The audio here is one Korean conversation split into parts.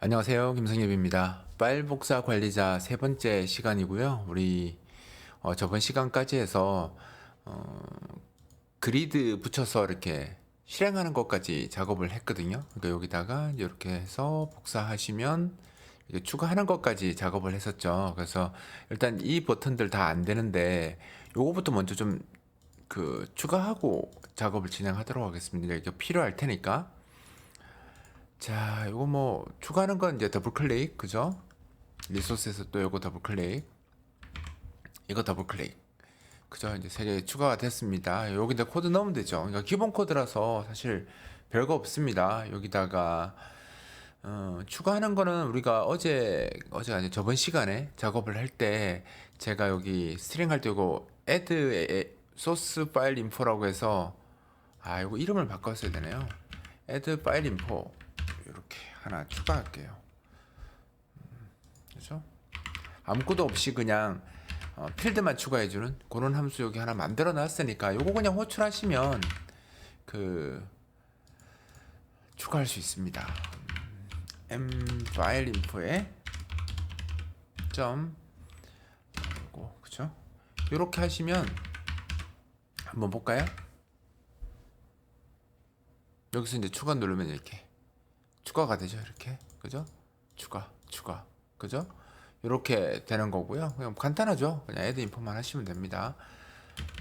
안녕하세요. 김성엽입니다. 파일 복사 관리자 세 번째 시간이고요. 우리 저번 시간까지 해서 어, 그리드 붙여서 이렇게 실행하는 것까지 작업을 했거든요. 그러니까 여기다가 이렇게 해서 복사하시면 이렇게 추가하는 것까지 작업을 했었죠. 그래서 일단 이 버튼들 다 안 되는데 요거부터 먼저 좀 추가하고 작업을 진행하도록 하겠습니다. 이게 필요할 테니까. 자, 이거 뭐 추가하는 건 이제 더블 클릭, 그죠? 리소스에서 또 이거 더블 클릭, 이거 더블 클릭, 그죠? 이제 세 개 추가가 됐습니다. 여기다 코드 넣으면 되죠. 그러니까 기본 코드라서 사실 별거 없습니다. 여기다가 추가하는 거는 우리가 어제가 아니라 저번 시간에 작업을 할 때 제가 여기 스트링 할 때 이거 add 소스 파일 인포라고 해서 이거 이름을 바꿨어야 되네요. add 파일 인포 이렇게 하나 추가할게요. 그죠? 아무것도 없이 그냥 필드만 추가해주는 그런 함수 여기 하나 만들어 놨으니까 요거 그냥 호출하시면 추가할 수 있습니다. 파일 인포에 점 요거 그죠? 요렇게 하시면 한번 볼까요? 여기서 이제 추가 누르면 이렇게 추가가 되죠. 이렇게 그죠? 추가 그죠? 이렇게 되는 거고요. 그냥 간단하죠. 그냥 add 인포만 하시면 됩니다.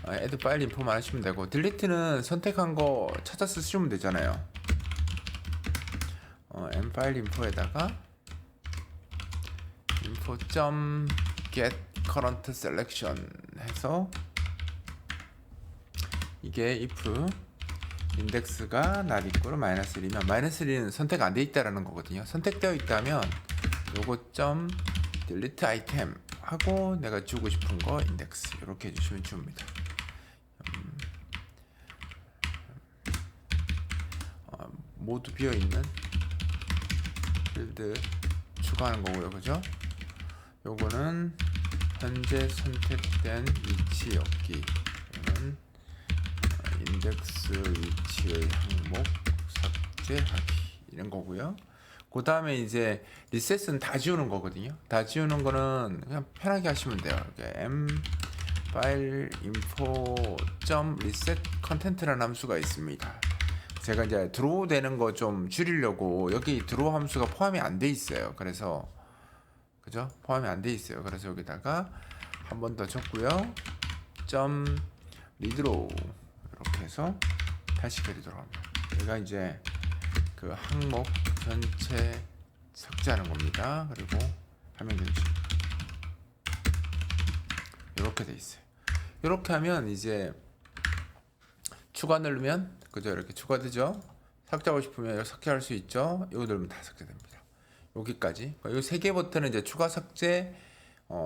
add 파일 인포만 하시면 되고 딜리트는 선택한 거 찾아서 쓰시면 되잖아요. m 파일 인포에다가 info.get current selection 해서 이게 if 인덱스가 not equal -1이면 -1은 선택 안 돼 있다라는 거거든요. 선택되어 있다면 요거 점 delete item 하고 내가 주고 싶은 거 인덱스 이렇게 해주시면 줍니다. 모두 비어 있는 필드 추가하는 거고요, 그죠? 요거는 현재 선택된 위치였기. 이거는 인덱스 위치의 항목 삭제하기 이런 거고요. 그 다음에 이제 리셋은 다 지우는 거거든요. 다 지우는 거는 그냥 편하게 하시면 돼요. m 파일 info reset content라는 함수가 있습니다. 제가 이제 드로우 되는 거 좀 줄이려고 여기 드로우 함수가 포함이 안 돼 있어요. 그래서 그죠? 포함이 안 돼 있어요. 그래서 여기다가 한 번 더 적고요. 점 리드로우 이렇게 해서 다시 그리도록 합니다. 얘가 이제 그 항목 전체 삭제하는 겁니다. 그리고 화면 견지 이렇게 돼 있어요. 이렇게 하면 이제 추가 누르면 그죠? 이렇게 추가되죠. 삭제하고 싶으면 삭제할 수 있죠. 이거 누르면 다 삭제됩니다. 여기까지. 이 세 개 버튼은 이제 추가 삭제,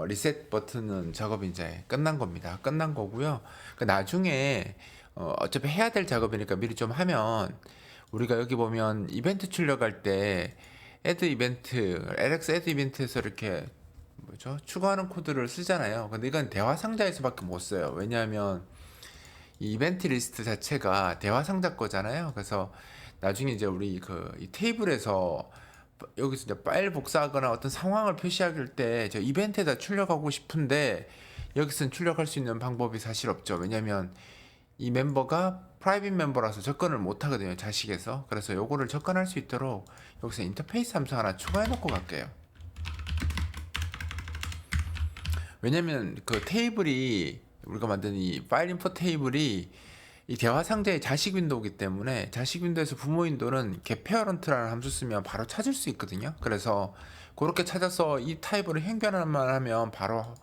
리셋 버튼은 작업이 이제 끝난 겁니다. 끝난 거고요. 나중에 어차피 해야 될 작업이니까 미리 좀 하면 우리가 여기 보면 이벤트 출력할 때 add 이벤트, LX add 이벤트에서 이렇게 뭐죠? 추가하는 코드를 쓰잖아요. 근데 이건 대화 상자에서밖에 못 써요. 왜냐하면 이 이벤트 리스트 자체가 대화 상자 거잖아요. 그래서 나중에 이제 우리 이 테이블에서 여기서 이제 파일 복사하거나 어떤 상황을 표시할 때 저 이벤트에다 출력하고 싶은데 여기서는 출력할 수 있는 방법이 사실 없죠. 왜냐면 이 멤버가 프라이빗 멤버라서 접근을 못 하거든요. 자식에서. 그래서 요거를 접근할 수 있도록 여기서 인터페이스 함수 하나 추가해 놓고 갈게요. 왜냐면 그 테이블이 우리가 만든 이 파일 인포 테이블이 이 대화 상자의 자식 윈도우이기 때문에 자식 윈도우에서 부모 윈도우는 getParent라는 함수 쓰면 바로 찾을 수 있거든요. 그래서 그렇게 찾아서 이 타입으로変換만 하면 바로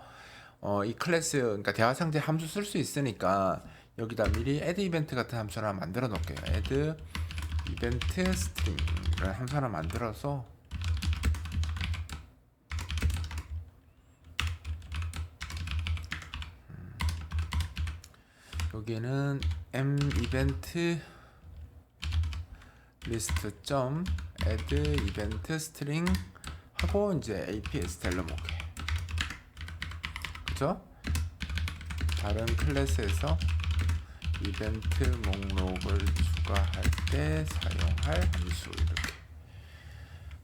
이 클래스 그러니까 대화 상자 함수 쓸 수 있으니까 여기다 미리 add 이벤트 같은 함수 하나 만들어 놓을게요. add 이벤트 string이라는 함수 하나 만들어서 여기는 m 이벤트 리스트 점 add 이벤트 string 하고 이제 aps텔로 먹게 그죠? 다른 클래스에서 이벤트 목록을 추가할 때 사용할 함수 이렇게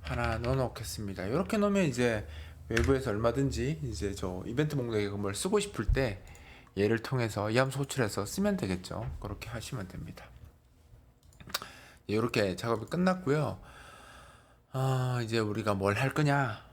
하나 넣어 놓겠습니다. 이렇게 놓으면 이제 외부에서 얼마든지 이제 저 이벤트 목록에 그걸 쓰고 싶을 때 얘를 통해서 이 함수 호출해서 쓰면 되겠죠. 그렇게 하시면 됩니다. 이렇게 작업이 끝났고요. 이제 우리가 뭘 할 거냐?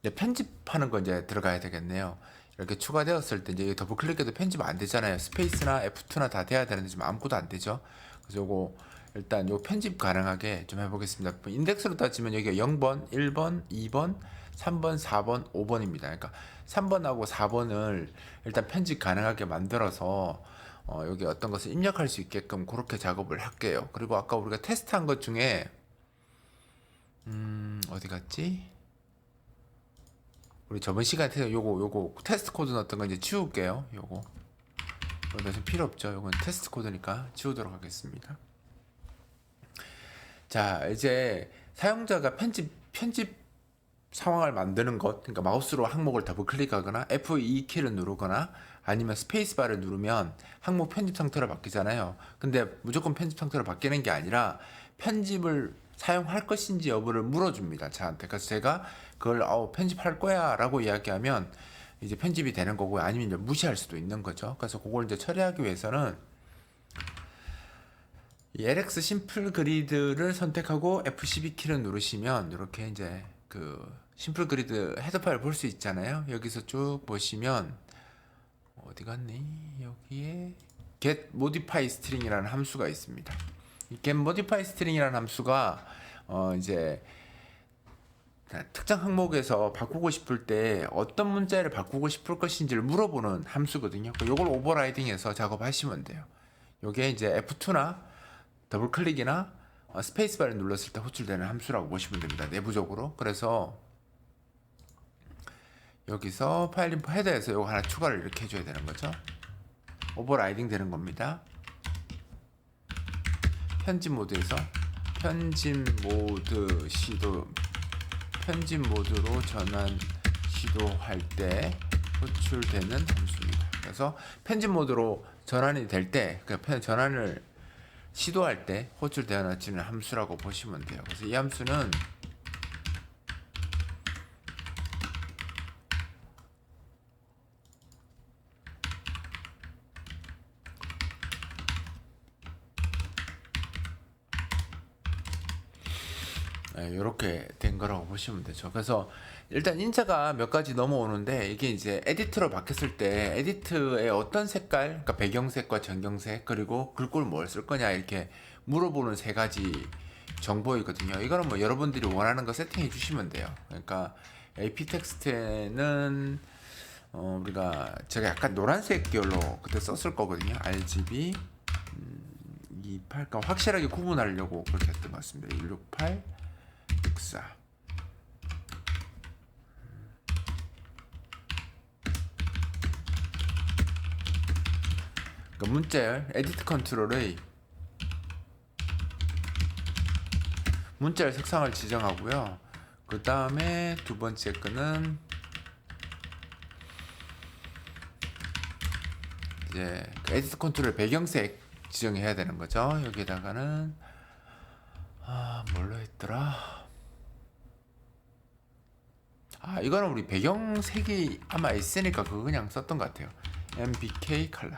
이제 편집하는 거 이제 들어가야 되겠네요. 이렇게 추가되었을 때 이제 더블 클릭해도 편집 안 되잖아요. 스페이스나 F2나 다 돼야 되는데 지금 아무것도 안 되죠. 그래서 요거 일단 요 편집 가능하게 좀 해보겠습니다. 인덱스로 따지면 여기가 0번, 1번, 2번, 3번, 4번, 5번입니다. 그러니까 3번하고 4번을 일단 편집 가능하게 만들어서 여기 어떤 것을 입력할 수 있게끔 그렇게 작업을 할게요. 그리고 아까 우리가 테스트한 것 중에 어디 갔지? 우리 저번 시간에 요거 테스트 코드 넣었던 거 이제 치울게요. 요거 좀 필요 없죠. 요건 테스트 코드니까 지우도록 하겠습니다. 자, 이제 사용자가 편집 상황을 만드는 것, 그러니까 마우스로 항목을 더블 클릭하거나 F2 키를 누르거나 아니면 스페이스바를 누르면 항목 편집 상태로 바뀌잖아요. 근데 무조건 편집 상태로 바뀌는 게 아니라 편집을 사용할 것인지 여부를 물어줍니다. 저한테. 그래서 제가 그걸 편집할 거야 라고 이야기하면 이제 편집이 되는 거고요. 아니면 이제 무시할 수도 있는 거죠. 그래서 그걸 이제 처리하기 위해서는 이 LX 심플 그리드를 선택하고 F12키를 누르시면 이렇게 이제 그 심플 그리드 헤더 파일 볼 수 있잖아요. 여기서 쭉 보시면 어디 갔니? 여기에 get modify string이라는 함수가 있습니다. 이 get modify string이라는 함수가 이제 특정 항목에서 바꾸고 싶을 때 어떤 문자를 바꾸고 싶을 것인지를 물어보는 함수거든요. 이걸 오버라이딩해서 작업하시면 돼요. 이게 이제 F2나 더블 클릭이나 스페이스바를 눌렀을 때 호출되는 함수라고 보시면 됩니다. 내부적으로. 그래서 여기서 파일 인포 헤더에서 이거 하나 추가를 이렇게 해줘야 되는 거죠. 오버라이딩 되는 겁니다. 편집 모드에서 편집 모드로 전환 시도할 때 호출되는 함수입니다. 그래서 편집 모드로 전환이 될 때, 전환을 시도할 때 호출되어지는 함수라고 보시면 돼요. 그래서 이 함수는 이렇게 된 거라고 보시면 되죠. 그래서 일단 인자가 몇 가지 넘어오는데 이게 이제 에디트로 바뀌었을 때 에디트의 어떤 색깔, 그러니까 배경색과 전경색 그리고 글꼴 뭘 쓸 거냐 이렇게 물어보는 세 가지 정보이거든요. 이거는 뭐 여러분들이 원하는 거 세팅해 주시면 돼요. 그러니까 AP 텍스트에는 제가 약간 노란색 계열로 그때 썼을 거거든요. RGB 28, 그러니까 확실하게 구분하려고 그렇게 했던 것 같습니다. 168 64. 그러니까 문자열 에디트 컨트롤의 문자열 색상을 지정하고요. 그 다음에 두 번째 거는 이제 에디트 컨트롤 배경색 지정해야 되는 거죠. 여기다가는 뭘로 했더라? 이거는 우리 배경색이 아마 있으니까 그거 그냥 썼던 것 같아요. MBK 컬러.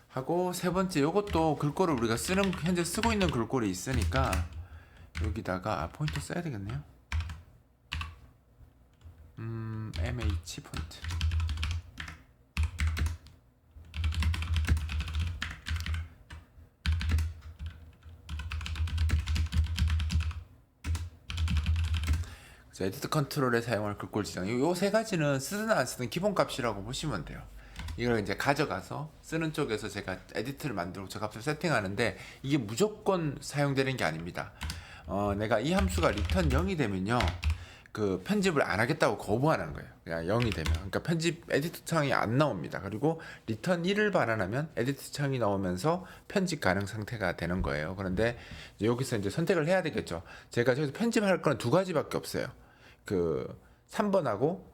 하고 세 번째 요것도 글꼴을 우리가 현재 쓰고 있는 글꼴이 있으니까 여기다가 포인트 써야 되겠네요. MH 폰트. 에디트 컨트롤에 사용할 글꼴 지정. 요 세 가지는 쓰든 안 쓰든 기본 값이라고 보시면 돼요. 이걸 이제 가져가서 쓰는 쪽에서 제가 에디트를 만들고 저 값을 세팅하는데 이게 무조건 사용되는 게 아닙니다. 내가 이 함수가 리턴 0이 되면요. 그 편집을 안 하겠다고 거부하는 거예요. 그냥 0이 되면. 그러니까 편집 에디트 창이 안 나옵니다. 그리고 리턴 1을 반환하면 에디트 창이 나오면서 편집 가능 상태가 되는 거예요. 그런데 여기서 이제 선택을 해야 되겠죠. 제가 저기서 편집할 건 두 가지밖에 없어요. 그 3번하고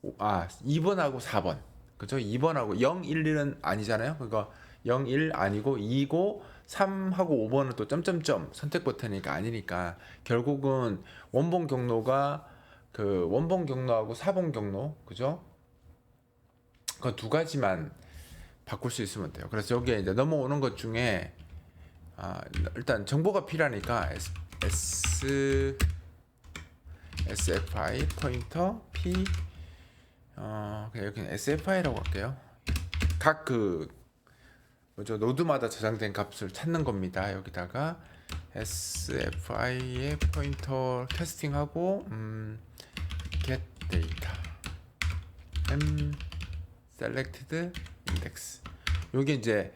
2번하고 4번. 그죠? 2번하고 0, 1, 1은 아니잖아요. 그러니까 0, 1 아니고 2고 3하고 5번은 또 점점점 선택 버튼이니까 아니니까 결국은 원본 경로가 그 원본 경로하고 사본 경로 그죠? 그 두 가지만 바꿀 수 있으면 돼요. 그래서 여기에 이제 넘어오는 것 중에 일단 정보가 필요하니까 SFI 포인터 P 그냥 여기 SFI라고 할게요. 각 그 뭐죠 노드마다 저장된 값을 찾는 겁니다. 여기다가 SFI의 포인터 캐스팅하고 get data m selected index 요게 이제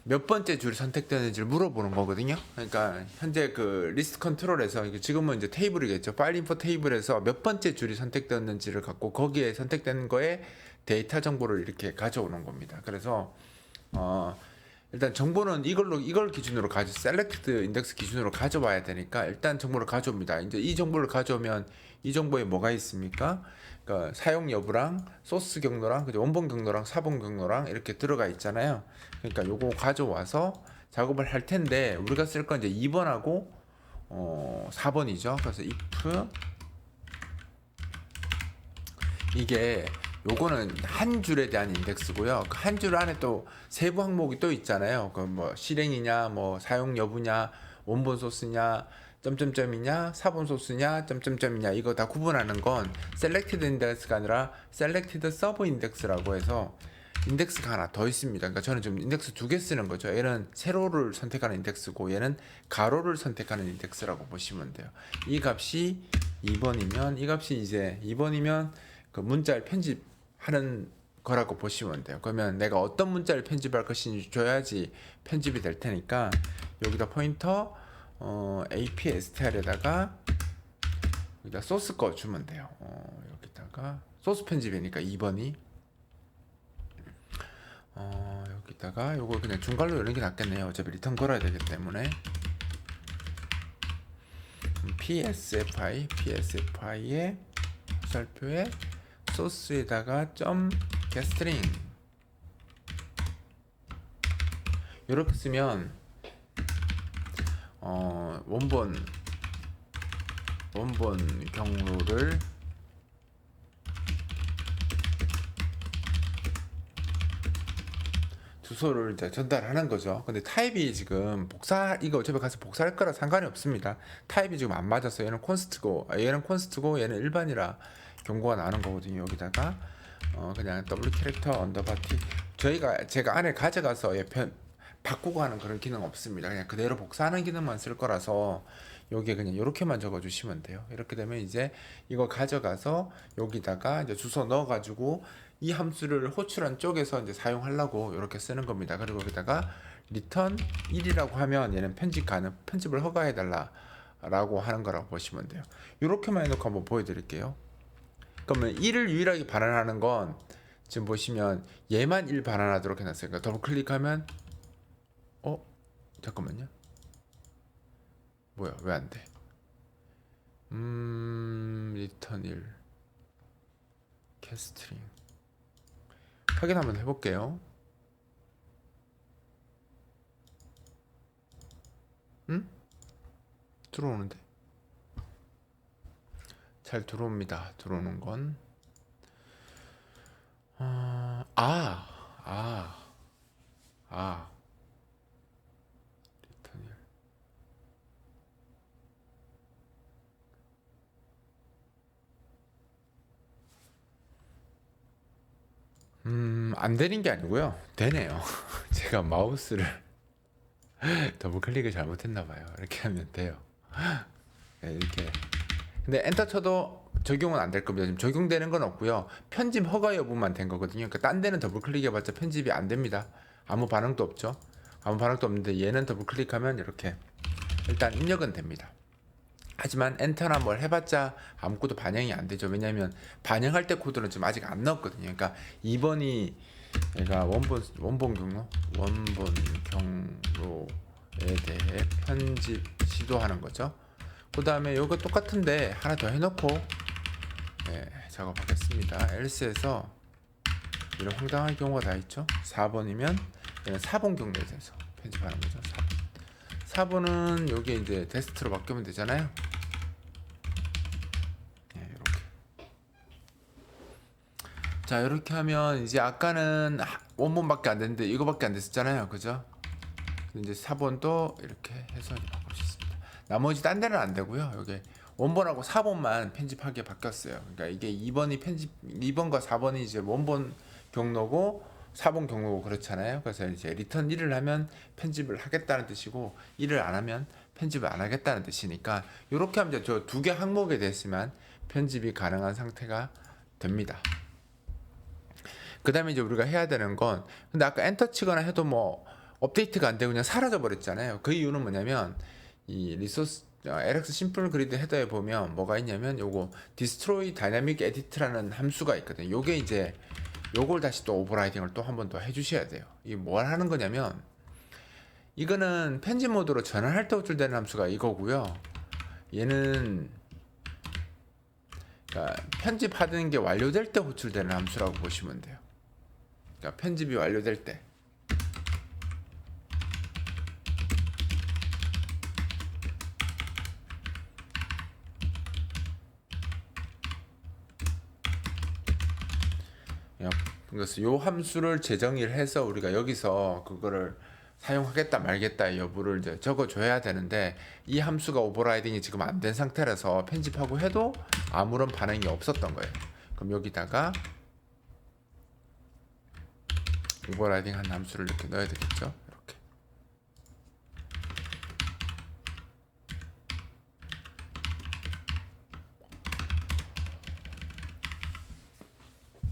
몇 번째 줄이 선택되는지를 물어보는 거거든요. 그러니까 현재 그 리스트 컨트롤에서 지금은 이제 테이블이겠죠. 파일 인포 테이블에서 몇 번째 줄이 선택되었는지를 갖고 거기에 선택된 거에 데이터 정보를 이렇게 가져오는 겁니다. 그래서 일단 정보는 이걸 기준으로 셀렉트 인덱스 기준으로 가져와야 되니까 일단 정보를 가져옵니다. 이제 이 정보를 가져오면 이 정보에 뭐가 있습니까? 그러니까 사용 여부랑 소스 경로랑 원본 경로랑 사본 경로랑 이렇게 들어가 있잖아요. 그러니까 요거 가져와서 작업을 할 텐데 우리가 쓸 건 이제 2번하고 4번이죠. 그래서 if 이게 요거는 한 줄에 대한 인덱스고요. 그 한 줄 안에 또 세부 항목이 또 있잖아요. 그 뭐 실행이냐, 뭐 사용 여부냐, 원본 소스냐, 점점점이냐, 사본 소스냐, 점점점이냐 이거 다 구분하는 건 셀렉티드 인덱스가 아니라 셀렉티드 서브 인덱스라고 해서 인덱스가 하나 더 있습니다. 그러니까 저는 지금 인덱스 두 개 쓰는 거죠. 얘는 세로를 선택하는 인덱스고 얘는 가로를 선택하는 인덱스라고 보시면 돼요. 이 값이 2번이면 이 값이 이제 2번이면 그 문자를 편집하는 거라고 보시면 돼요. 그러면 내가 어떤 문자를 편집할 것인지 줘야지 편집이 될 테니까 여기다 포인터 APSTR에다가 여기다 소스 거 주면 돼요. 여기다가 소스 편집이니까 2번이 여기다가 요거 그냥 중괄로 이런 게 낫겠네요. 어차피 리턴 걸어야 되기 때문에 PSFI의 화살표에 소스에다가 점 getString 이렇게 쓰면 원본 경로를 주소를 이제 전달하는 거죠. 근데 타입이 지금 이거 어차피 가서 복사할 거라 상관이 없습니다. 타입이 지금 안 맞았어요. 얘는 콘스트고 얘는 일반이라 경고가 나는 거거든요. 여기다가 그냥 W 캐릭터 언더바 T 제가 안에 가져가서 바꾸고 하는 그런 기능 없습니다. 그냥 그대로 복사하는 기능만 쓸 거라서 여기에 그냥 이렇게만 적어 주시면 돼요. 이렇게 되면 이제 이거 가져가서 여기다가 이제 주소 넣어 가지고 이 함수를 호출한 쪽에서 이제 사용하려고 이렇게 쓰는 겁니다. 그리고 여기다가 return 1이라고 하면 얘는 편집을 허가해 달라라고 하는 거라고 보시면 돼요. 이렇게만 해놓고 한번 보여드릴게요. 그러면 1을 유일하게 반환하는 건 지금 보시면 얘만 1 반환하도록 해놨어요. 그러니까 더블 클릭하면 잠깐만요. 뭐야 왜 안 돼? return 1 캐스트링 확인 한번 해볼게요. 들어오는데 잘 들어옵니다. 들어오는 건 안 되는 게 아니고요. 되네요. 제가 마우스를 더블 클릭을 잘못했나 봐요. 이렇게 하면 돼요. 네, 이렇게. 근데 엔터 쳐도 적용은 안 될 겁니다. 지금 적용되는 건 없고요. 편집 허가 여부만 된 거거든요. 그러니까 딴 데는 더블 클릭해봤자 편집이 안 됩니다. 아무 반응도 없죠. 아무 반응도 없는데 얘는 더블 클릭하면 이렇게 일단 입력은 됩니다. 하지만 엔터나 뭘 해봤자 아무것도 반영이 안 되죠. 왜냐하면 반영할 때 코드는 지금 아직 안 넣었거든요. 그러니까 2번이 얘가 원본 경로에 대해 편집 시도하는 거죠. 그 다음에 요거 똑같은데 하나 더 해놓고 작업하겠습니다. else에서 이런 황당한 경우가 다 있죠. 4번이면 얘는 4번 경로에 대해서 편집하는 거죠. 4번은 여기 이제 테스트로 바뀌면 되잖아요. 이렇게. 자, 이렇게 하면 이제 아까는 원본밖에 안 됐는데 이거밖에 안 됐었잖아요. 그죠? 이제 4번도 이렇게 해서 바꿀 수 있습니다. 나머지 딴 데는 안 되고요. 여기 원본하고 4번만 편집하게 바뀌었어요. 그러니까 이게 2번과 4번이 이제 원본 경로고 4번 경로고 그렇잖아요. 그래서 이제 리턴 1을 하면 편집을 하겠다는 뜻이고 1을 안 하면 편집을 안 하겠다는 뜻이니까 이렇게 하면 이제 저 두 개 항목에 대해서만 편집이 가능한 상태가 됩니다. 그 다음에 이제 우리가 해야 되는 건, 근데 아까 엔터 치거나 해도 뭐 업데이트가 안 되고 그냥 사라져 버렸잖아요. 그 이유는 뭐냐면 이 리소스 LX 심플 그리드 헤더에 보면 뭐가 있냐면 요거 destroy dynamic edit라는 함수가 있거든요. 요게 이제 요걸 다시 또 오버라이딩을 또 한 번 더 해주셔야 돼요. 이게 뭘 하는 거냐면 이거는 편집 모드로 전환할 때 호출되는 함수가 이거고요. 얘는 그러니까 편집하는 게 완료될 때 호출되는 함수라고 보시면 돼요. 그러니까 편집이 완료될 때. 그래서 요 함수를 재정의를 해서 우리가 여기서 그거를 사용하겠다 말겠다 여부를 이제 적어줘야 되는데 이 함수가 오버라이딩이 지금 안 된 상태라서 편집하고 해도 아무런 반응이 없었던 거예요. 그럼 여기다가 오버라이딩 한 함수를 이렇게 넣어야 되겠죠. 이렇게.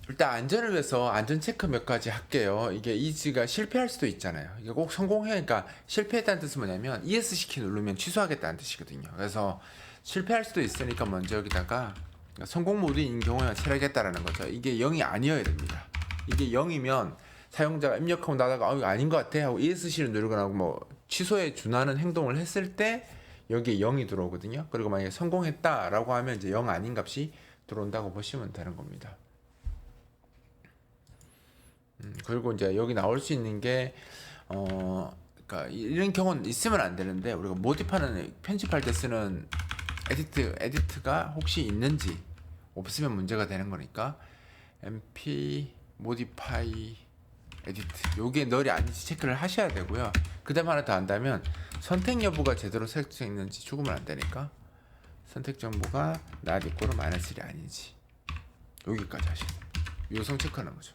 일단 안전을 위해서 안전 체크 몇 가지 할게요. 이게 이지가 실패할 수도 있잖아요. 이게 꼭 성공해야, 그러니까 실패했다는 뜻은 뭐냐면 ESC 키 누르면 취소하겠다는 뜻이거든요. 그래서 실패할 수도 있으니까 먼저 여기다가 성공 모드인 경우에 처리하겠다라는 거죠. 이게 0이 아니어야 됩니다. 이게 0이면 사용자가 입력하고 나다가 이거 아닌 것 같아 하고 ESC를 누르거나 뭐 취소에 준하는 행동을 했을 때 여기에 0이 들어오거든요. 그리고 만약에 성공했다라고 하면 이제 0 아닌 값이 들어온다고 보시면 되는 겁니다. 그리고 이제 여기 나올 수 있는 게 그러니까 이런 경우는 있으면 안 되는데 우리가 모디파는 편집할 때 쓰는 에디트가 혹시 있는지 없으면 문제가 되는 거니까 mp modify 에디트 요게 널이 아닌지 체크를 하셔야 되고요. 그 다음 하나 더 한다면 선택 여부가 제대로 설정했는지 죽으면 안 되니까 선택 정보가 not equal -1이 아닌지 여기까지 하셔야 돼요. 요성 체크하는 거죠.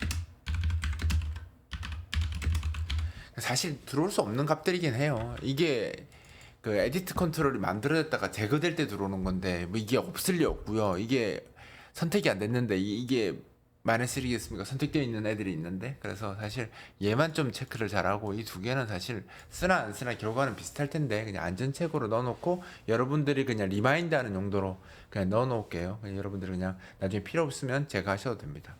사실 들어올 수 없는 값들이긴 해요. 이게 그 에디트 컨트롤이 만들어졌다가 제거될 때 들어오는 건데 뭐 이게 없을 리 없고요. 이게 선택이 안 됐는데 이게 -3겠습니까? 선택되어 있는 애들이 있는데 그래서 사실 얘만 좀 체크를 잘하고 이 두 개는 사실 쓰나 안 쓰나 결과는 비슷할 텐데 그냥 안전책으로 넣어놓고 여러분들이 그냥 리마인드하는 용도로 그냥 넣어놓을게요. 그냥 여러분들이 그냥 나중에 필요 없으면 제가 하셔도 됩니다.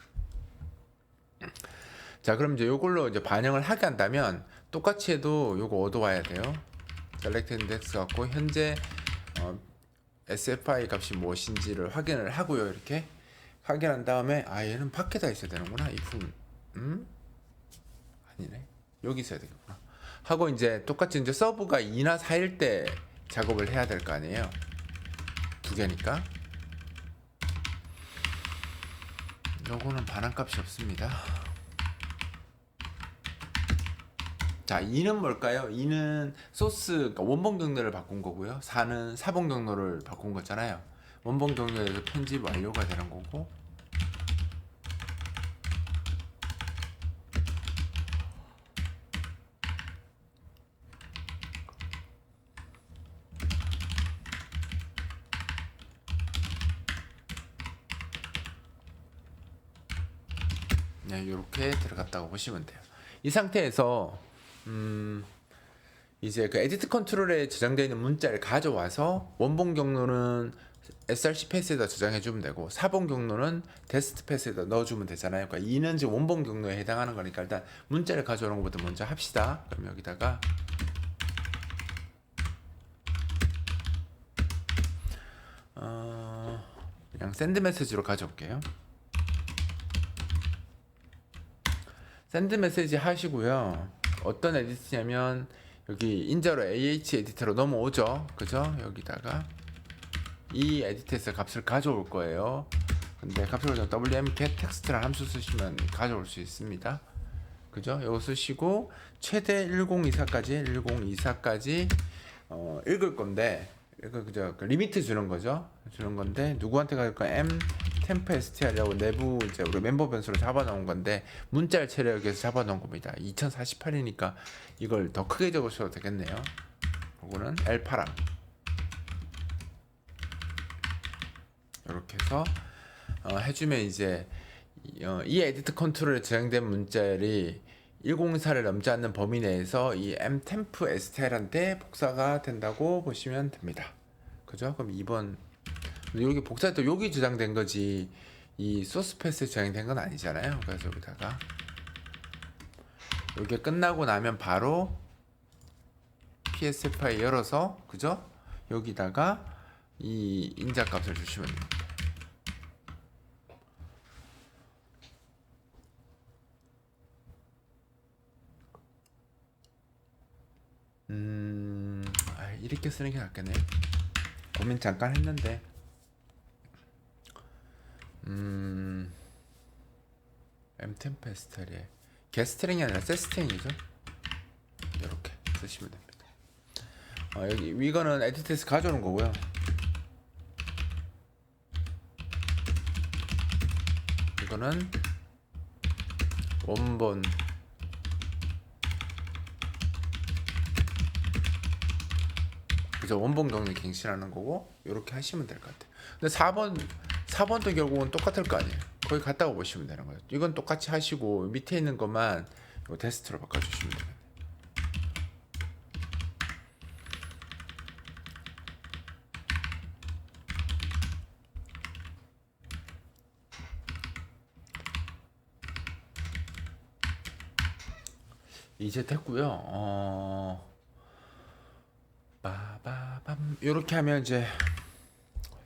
자, 그럼 이제 요걸로 이제 반영을 하게 한다면 똑같이 해도 요거 얻어와야 돼요. select index 갖고 현재 SFI 값이 무엇인지를 확인을 하고요. 이렇게 확인한 다음에 얘는 밖에다 있어야 되는구나. if 아니네. 여기 있어야 되겠구나. 하고 이제 똑같이 이제 서브가 2나 4일 때 작업을 해야 될 거 아니에요. 두 개니까. 요거는 반환값이 없습니다. 자, 2는 뭘까요? 2는 소스, 그러니까 원본 경로를 바꾼 거고요. 4는 사본 경로를 바꾼 거잖아요. 원본 경로에서 편집 완료가 되는 거고. 네, 이렇게 들어갔다고 보시면 돼요. 이 상태에서 이제 그 에디트 컨트롤에 저장되어 있는 문자를 가져와서 원본 경로는 src 패스에다 저장해 주면 되고 사본 경로는 데스트 패스에다 넣어주면 되잖아요. 그러니까 2는 지금 원본 경로에 해당하는 거니까 일단 문자를 가져오는 것부터 먼저 합시다. 그럼 여기다가 그냥 샌드 메시지로 가져올게요. 샌드 메시지 하시고요. 어떤 에디트냐면 여기 인자로 AH 에디터로 넘어오죠. 그죠? 여기다가 이 에디터에서 값을 가져올 거예요. 근데 값을 가져온 wm get 텍스트라는 함수 쓰시면 가져올 수 있습니다. 그죠? 이거 쓰시고 최대 1024까지 읽을 건데 이거 그저 리미트 주는 거죠. 주는 건데 누구한테 갈 거 m temp str이라고 내부 이제 우리 멤버 변수로 잡아놓은 건데 문자를 체력에서 잡아놓은 겁니다. 2048이니까 이걸 더 크게 적으셔도 되겠네요. 이거는 엘파람 이렇게 해서 해주면 이제 이 에디트 컨트롤에 저장된 문자열이 104를 넘지 않는 범위 내에서 이 mtemp str한테 복사가 된다고 보시면 됩니다. 그죠? 그럼 2번 여기 복사도 여기 저장된 거지 이 소스 패스에 저장된 건 아니잖아요. 그래서 여기다가 이게 끝나고 나면 바로 PS 파일 열어서 그죠? 여기다가 이 인자 값을 주시면 됩니다. 이렇게 쓰는 게 낫겠네. 고민 잠깐 했는데 mtemp 스타일에 getString이 아니라 setString이죠. 이렇게 쓰시면 됩니다. 여기 이거는 에디트에서 가져오는 거고요. 이거는 원본 그죠? 원본 경리 갱신하는 거고 이렇게 하시면 될 것 같아요. 근데 4번도 결국은 똑같을 거 아니에요. 거기 갔다가 보시면 되는 거예요. 이건 똑같이 하시고 밑에 있는 것만 이거 테스트로 바꿔주시면 돼요. 이제 됐고요. 빠바밤 이렇게 하면 이제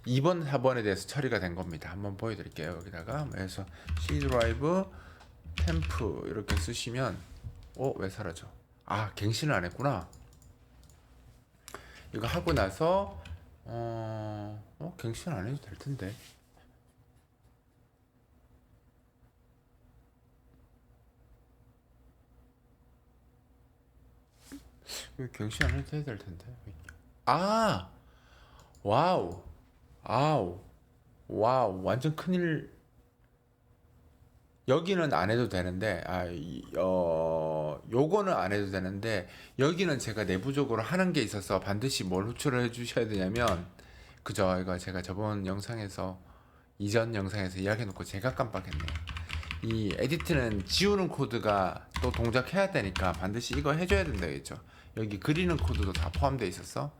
2번, 4번에 대해서 처리가 된 겁니다. 한번 보여드릴게요. 여기다가 그래서 C 드라이브 템프 이렇게 쓰시면 왜 사라져? 갱신을 안 했구나. 이거 하고 나서 갱신 안 해도 될 텐데. 이거 갱신 안 해도 될 텐데. 와우. 와우, 완전 큰일. 여기는 안 해도 되는데, 요거는 안 해도 되는데, 여기는 제가 내부적으로 하는 게 있어서 반드시 뭘 호출을 해주셔야 되냐면, 그죠? 이거 제가 저번 영상에서, 이전 영상에서 이야기해놓고 제가 깜빡했네요. 이 에디트는 지우는 코드가 또 동작해야 되니까 반드시 이거 해줘야 된다겠죠? 여기 그리는 코드도 다 포함되어 있었어.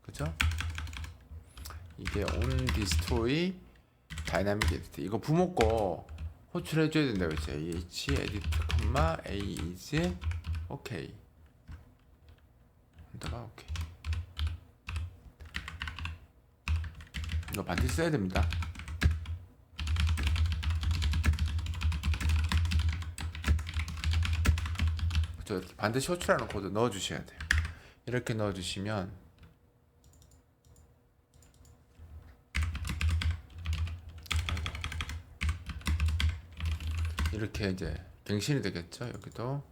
그죠? 이게 on destroy dynamic edit 이거 부모 거 호출해줘야 된다고 했죠. h edit, a is OK. 오케이. 이거 반드시 써야 됩니다. 그렇죠? 이렇게 반드시 호출하는 코드 넣어주셔야 돼요. 이렇게 넣어주시면 이렇게 이제 갱신이 되겠죠. 여기도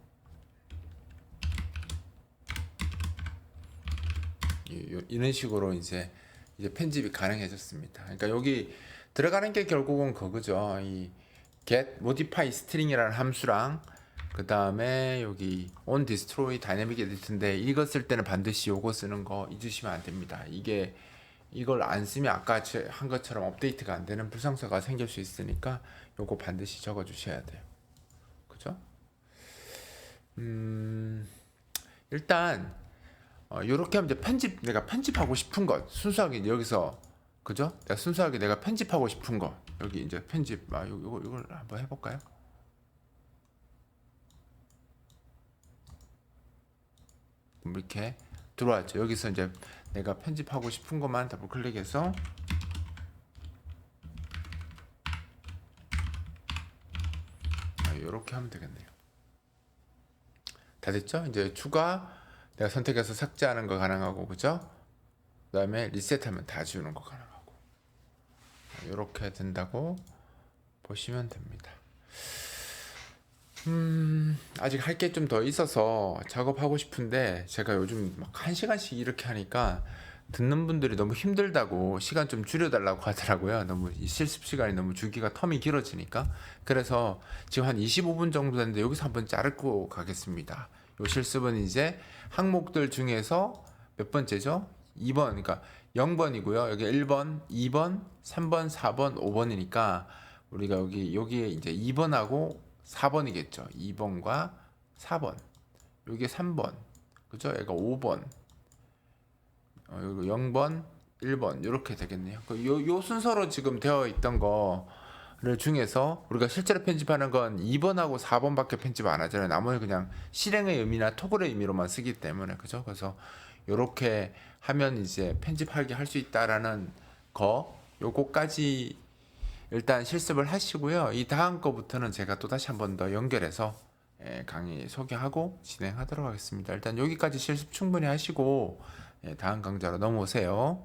이런 식으로 이제 편집이 가능해졌습니다. 그러니까 여기 들어가는 게 결국은 그거죠. 이 get modify string이라는 함수랑 그 다음에 여기 on destroy dynamic edit인데 이거 쓸 때는 반드시 요거 쓰는 거 잊으시면 안 됩니다. 이걸 안 쓰면 아까 한 것처럼 업데이트가 안 되는 불상사가 생길 수 있으니까 요거 반드시 적어 주셔야 돼요. 그죠? 일단 요렇게 하면 이제 내가 편집하고 싶은 것 순수하게 여기서 그죠? 내가 순수하게 내가 편집하고 싶은 거 여기 이제 편집 이걸 한번 해볼까요? 이렇게 들어왔죠. 여기서 이제 내가 편집하고 싶은 것만 더블 클릭해서 이렇게 하면 되겠네요. 다 됐죠? 이제 추가 내가 선택해서 삭제하는 거 가능하고, 그죠? 그다음에 리셋하면 다 지우는 거 가능하고, 이렇게 된다고 보시면 됩니다. 아직 할 게 좀 더 있어서 작업하고 싶은데 제가 요즘 막 1시간씩 이렇게 하니까 듣는 분들이 너무 힘들다고 시간 좀 줄여달라고 하더라고요. 너무 이 실습 시간이 너무 주기가 텀이 길어지니까. 그래서 지금 한 25분 정도 됐는데 여기서 한번 자르고 가겠습니다. 요 실습은 이제 항목들 중에서 몇 번째죠? 2번, 그러니까 0번이고요. 여기 1번, 2번, 3번, 4번, 5번이니까 우리가 여기에 이제 2번하고 4번이겠죠. 2번과 4번. 여기 3번. 그죠? 얘가 5번. 여기 0번, 1번 이렇게 되겠네요. 요 순서로 지금 되어 있던 거를 중에서 우리가 실제로 편집하는 건 2번하고 4번밖에 편집 안 하잖아요. 나머지 그냥 실행의 의미나 토글의 의미로만 쓰기 때문에 그죠? 그래서 요렇게 하면 이제 편집하게 할 수 있다라는 거 요거까지 일단 실습을 하시고요. 이 다음 거부터는 제가 또 다시 한 번 더 연결해서 강의 소개하고 진행하도록 하겠습니다. 일단 여기까지 실습 충분히 하시고 다음 강좌로 넘어오세요.